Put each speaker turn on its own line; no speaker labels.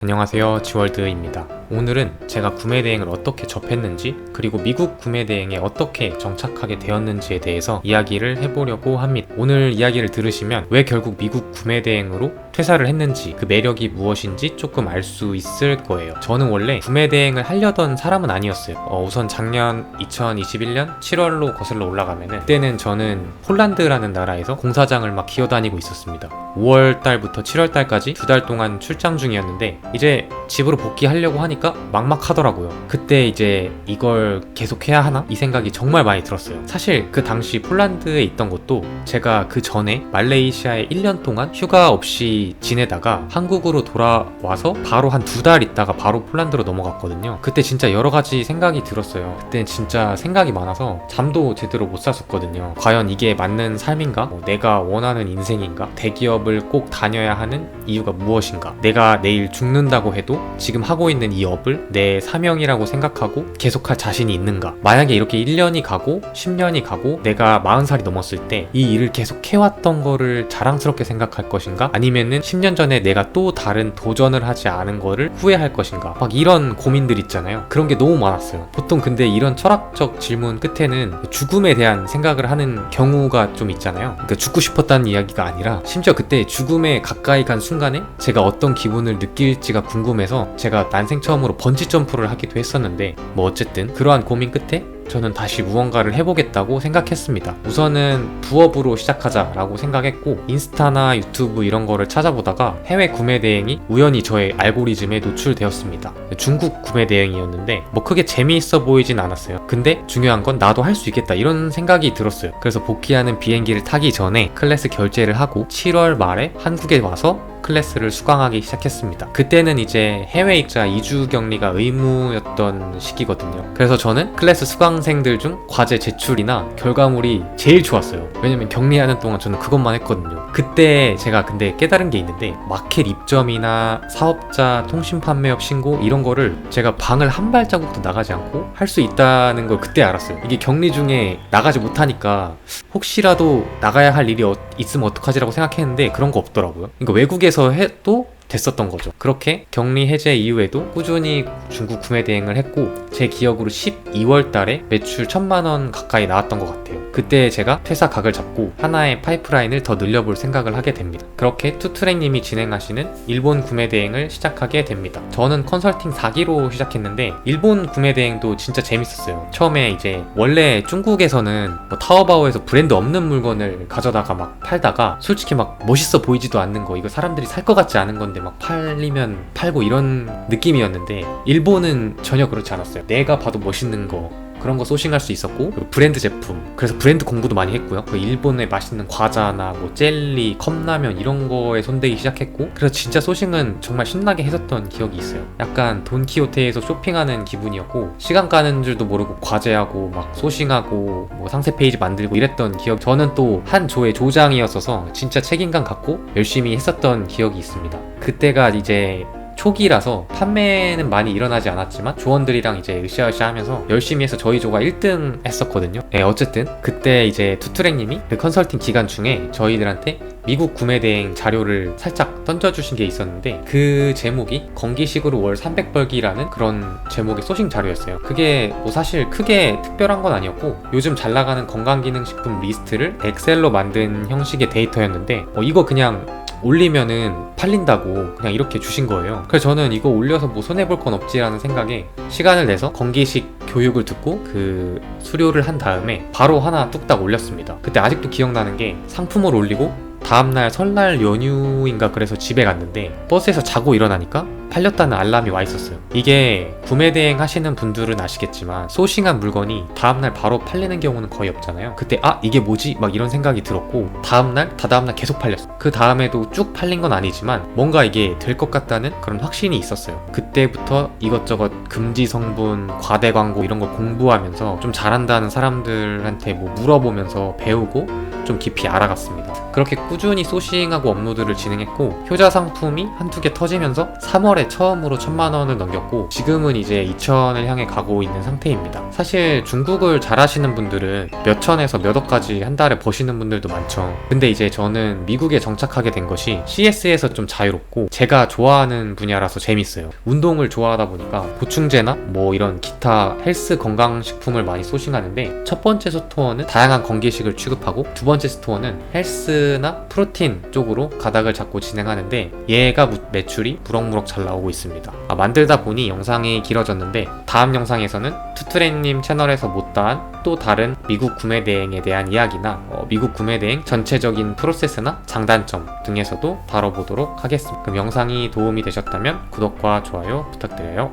안녕하세요, 지월드입니다. 오늘은 제가 구매 대행을 어떻게 접했는지, 그리고 미국 구매 대행에 어떻게 정착하게 되었는지에 대해서 이야기를 해보려고 합니다. 오늘 이야기를 들으시면 왜 결국 미국 구매 대행으로 퇴사를 했는지, 그 매력이 무엇인지 조금 알 수 있을 거예요. 저는 원래 구매 대행을 하려던 사람은 아니었어요. 우선 작년 2021년 7월로 거슬러 올라가면은, 그때는 저는 폴란드라는 나라에서 공사장을 막 기어다니고 있었습니다. 5월달부터 7월달까지 2달 동안 출장 중이었는데, 이제 집으로 복귀하려고 하니까 막막하더라고요. 그때 이제 이걸 계속 해야 하나? 이 생각이 정말 많이 들었어요. 사실 그 당시 폴란드에 있던 것도 제가 그 전에 말레이시아에 1년 동안 휴가 없이 지내다가 한국으로 돌아와서 바로 한 2달 있다가 바로 폴란드로 넘어갔거든요. 그때 진짜 여러 가지 생각이 들었어요. 그때 진짜 생각이 많아서 잠도 제대로 못 잤었거든요. 과연 이게 맞는 삶인가? 내가 원하는 인생인가? 대기업을 꼭 다녀야 하는 이유가 무엇인가? 내가 내일 죽는다고 해도 지금 하고 있는 이 업을 내 사명이라고 생각하고 계속할 자신이 있는가? 만약에 이렇게 1년이 가고 10년이 가고 내가 40살이 넘었을 때 이 일을 계속 해왔던 거를 자랑스럽게 생각할 것인가? 아니면은 10년 전에 내가 또 다른 도전을 하지 않은 거를 후회할 것인가? 막 이런 고민들 있잖아요. 그런 게 너무 많았어요. 보통 근데 이런 철학적 질문 끝에는 죽음에 대한 생각을 하는 경우가 좀 있잖아요. 그러니까 죽고 싶었다는 이야기가 아니라, 심지어 그때 죽음에 가까이 간 순간에 제가 어떤 기분을 느낄지가 궁금해서 제가 난생 처음으로 번지 점프를 하기도 했었는데, 어쨌든 그러한 고민 끝에 저는 다시 무언가를 해보겠다고 생각했습니다. 우선은 부업으로 시작하자라고 생각했고, 인스타나 유튜브 이런 거를 찾아보다가 해외 구매 대행이 우연히 저의 알고리즘에 노출되었습니다. 중국 구매 대행이었는데 크게 재미있어 보이진 않았어요. 근데 중요한 건 나도 할 수 있겠다, 이런 생각이 들었어요. 그래서 복귀하는 비행기를 타기 전에 클래스 결제를 하고 7월 말에 한국에 와서 클래스를 수강하기 시작했습니다. 그때는 이제 해외 입자 2주 격리가 의무였던 시기거든요. 그래서 저는 클래스 수강생들 중 과제 제출이나 결과물이 제일 좋았어요. 왜냐면 격리하는 동안 저는 그것만 했거든요. 그때 제가 근데 깨달은 게 있는데, 마켓 입점이나 사업자 통신 판매업 신고 이런 거를 제가 방을 한 발자국도 나가지 않고 할 수 있다는 걸 그때 알았어요. 이게 격리 중에 나가지 못하니까 혹시라도 나가야 할 일이 있으면 어떡하지라고 생각했는데 그런 거 없더라고요. 그러니까 외국에서 해도 됐었던 거죠. 그렇게 격리 해제 이후에도 꾸준히 중국 구매 대행을 했고, 제 기억으로 12월 달에 매출 1000만 원 가까이 나왔던 것 같아요. 그때 제가 퇴사 각을 잡고 하나의 파이프라인을 더 늘려볼 생각을 하게 됩니다. 그렇게 투트랙님이 진행하시는 일본 구매 대행을 시작하게 됩니다. 저는 컨설팅 4기로 시작했는데 일본 구매 대행도 진짜 재밌었어요. 처음에 이제 원래 중국에서는 타오바오에서 브랜드 없는 물건을 가져다가 막 팔다가, 솔직히 막 멋있어 보이지도 않는 거, 이거 사람들이 살 것 같지 않은 건데 막 팔리면 팔고 이런 느낌이었는데, 일본은 전혀 그렇지 않았어요. 내가 봐도 멋있는 거, 그런 거 소싱할 수 있었고, 그리고 브랜드 제품, 그래서 브랜드 공부도 많이 했고요. 일본의 맛있는 과자나 젤리, 컵라면 이런 거에 손대기 시작했고, 그래서 진짜 소싱은 정말 신나게 했었던 기억이 있어요. 약간 돈키호테에서 쇼핑하는 기분이었고, 시간 가는 줄도 모르고 과제하고 막 소싱하고 상세 페이지 만들고 이랬던 기억. 저는 또 한 조의 조장이었어서 진짜 책임감 갖고 열심히 했었던 기억이 있습니다. 그때가 이제 초기라서 판매는 많이 일어나지 않았지만 조원들이랑 이제 으쌰으쌰 하면서 열심히 해서 저희 조가 1등 했었거든요. 어쨌든 그때 이제 투트랙님이 그 컨설팅 기간 중에 저희들한테 미국 구매 대행 자료를 살짝 던져주신 게 있었는데, 그 제목이 건기식으로 월 300벌기라는 그런 제목의 소싱 자료였어요. 그게 사실 크게 특별한 건 아니었고, 요즘 잘 나가는 건강기능식품 리스트를 엑셀로 만든 형식의 데이터였는데, 이거 그냥 올리면은 팔린다고 그냥 이렇게 주신 거예요. 그래서 저는 이거 올려서 손해볼 건 없지라는 생각에 시간을 내서 건기식 교육을 듣고 그 수료를 한 다음에 바로 하나 뚝딱 올렸습니다. 그때 아직도 기억나는 게, 상품을 올리고 다음날 설날 연휴인가 그래서 집에 갔는데 버스에서 자고 일어나니까 팔렸다는 알람이 와 있었어요. 이게 구매 대행 하시는 분들은 아시겠지만 소싱한 물건이 다음날 바로 팔리는 경우는 거의 없잖아요. 그때 이게 뭐지? 막 이런 생각이 들었고, 다음날 다다음날 계속 팔렸어요. 그 다음에도 쭉 팔린 건 아니지만 뭔가 이게 될 것 같다는 그런 확신이 있었어요. 그때부터 이것저것 금지 성분, 과대 광고 이런 걸 공부하면서 좀 잘한다는 사람들한테 물어보면서 배우고 좀 깊이 알아갔습니다. 그렇게 꾸준히 소싱하고 업로드를 진행했고, 효자 상품이 한두 개 터지면서 3월에 8월에 처음으로 1000만원을 넘겼고 지금은 이제 2000을 향해 가고 있는 상태입니다. 사실 중국을 잘하시는 분들은 몇 천에서 몇 억까지 한 달에 버시는 분들도 많죠. 근데 이제 저는 미국에 정착하게 된 것이 CS에서 좀 자유롭고 제가 좋아하는 분야라서 재밌어요. 운동을 좋아하다 보니까 보충제나 뭐 이런 기타 헬스 건강식품을 많이 소싱하는데, 첫 번째 스토어는 다양한 건기식을 취급하고 두 번째 스토어는 헬스나 프로틴 쪽으로 가닥을 잡고 진행하는데, 얘가 매출이 무럭무럭 잘 나오고 있습니다. 만들다 보니 영상이 길어졌는데 다음 영상에서는 투트레님 채널에서 못다한 또 다른 미국 구매 대행에 대한 이야기나 미국 구매 대행 전체적인 프로세스나 장단점 등에서도 다뤄보도록 하겠습니다. 그럼 영상이 도움이 되셨다면 구독과 좋아요 부탁드려요.